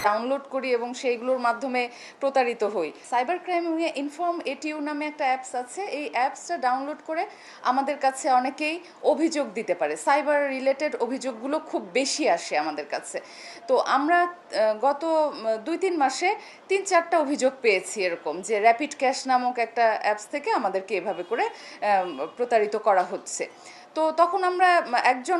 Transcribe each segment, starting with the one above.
Download করি এবং সেইগুলোর মাধ্যমে প্রতারিত হই। সাইবার ক্রাইম ইনফর্ম এটিইউ নামে একটা অ্যাপস আছে। এই অ্যাপসটা ডাউনলোড করে আমাদের কাছে অনেকেই অভিযোগ দিতে পারে। সাইবার রিলেটেড অভিযোগগুলো খুব বেশি আসে আমাদের কাছে। তো আমরা গত 2-3 মাসে 3-4টা অভিযোগ পেয়েছি এরকম, যে র্যাপিড ক্যাশ নামক একটা অ্যাপস থেকে আমাদেরকে এভাবে করে প্রতারিত করা হচ্ছে। তো তখন আমরা একজন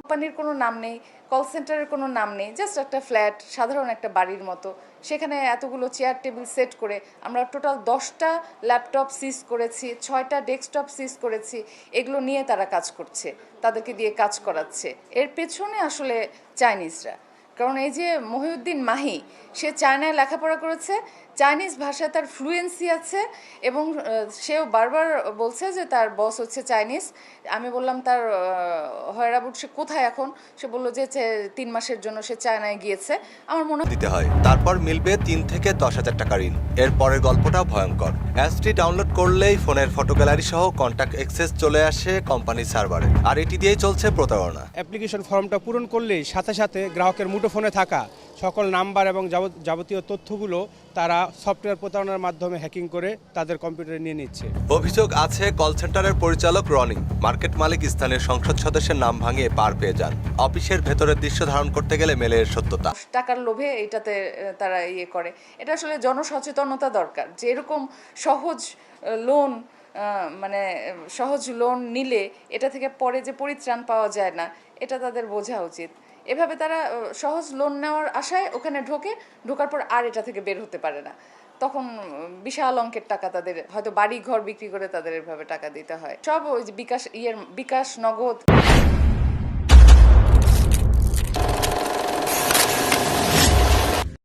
কোম্পানির কোনো নাম নেই, কল সেন্টারের কোনো নাম নেই, জাস্ট একটা ফ্ল্যাট, সাধারণ একটা বাড়ির মতো, সেখানে এতগুলো চেয়ার টেবিল সেট করে আমরা টোটাল 10টা ল্যাপটপ সিজ করেছি, 6টা ডেস্কটপ সিজ করেছি। এগুলো নিয়ে তারা কাজ করছে, তাদেরকে দিয়ে কাজ করাচ্ছে। এর পেছনে আসলে চাইনিজরা, কারণ এই যে মহিউদ্দিন মাহি, সে চায়নায় লেখাপড়া করেছে, চাইনিজ ভাষায় তার ফ্লুয়েন্সি আছে এবং সেও বারবার বলছে যে তার বস হচ্ছে চাইনিজ। আমি বললাম তার হয়রাবুট সে কোথায় এখন, সে বললো যে 3 মাসের জন্য সে চায়নায় গিয়েছে। আমার মনে দিতে হয়, তারপর মিলবে 3 থেকে 10,000 টাকা ঋণ। এর পরের গল্পটা ভয়ঙ্কর। অ্যাপসটি ডাউনলোড করলেই ফোনের ফটো গ্যালারি সহ কন্ট্যাক্ট অ্যাক্সেস চলে আসে কোম্পানির সার্ভারে, আর এটি দিয়েই চলছে প্রতারণা। অ্যাপ্লিকেশন ফর্মটা পূরণ করলেই সাথে সাথে গ্রাহকের মুঠোফোনে থাকা সকল নাম্বার এবং যাবতীয় তথ্যগুলো তারা সফটওয়্যার প্রতারণার মাধ্যমে হ্যাকিং করে তাদের কম্পিউটারে নিয়ে নিচ্ছে। অভিযোগ আছে কল সেন্টারের পরিচালক রনি, মার্কেট মালিক স্থানীয় সংসদ সদস্যের নাম ভাঙিয়ে পার পেয়ে যান। অফিসের ভেতরের দৃশ্য ধারণ করতে গেলে মেলে এর সত্যতা। টাকার লোভে এটাতে তারা করে। এটা আসলে জনসচেতনতা দরকার, যে এরকম সহজ লোন, মানে সহজ লোন নিলে এটা থেকে পরে যে পরিত্রাণ পাওয়া যায় না, এটা তাদের বোঝা উচিত। এভাবে তারা সহজ লোন নেওয়ার আশায় ওখানে ঢোকার পর আর এটা থেকে বের হতে পারে না। তখন বিশাল অঙ্কের টাকা তাদের, হয়তো বাড়ি ঘর বিক্রি করে তাদের এভাবে টাকা দিতে হয়। সব ওই যে বিকাশ নগদ।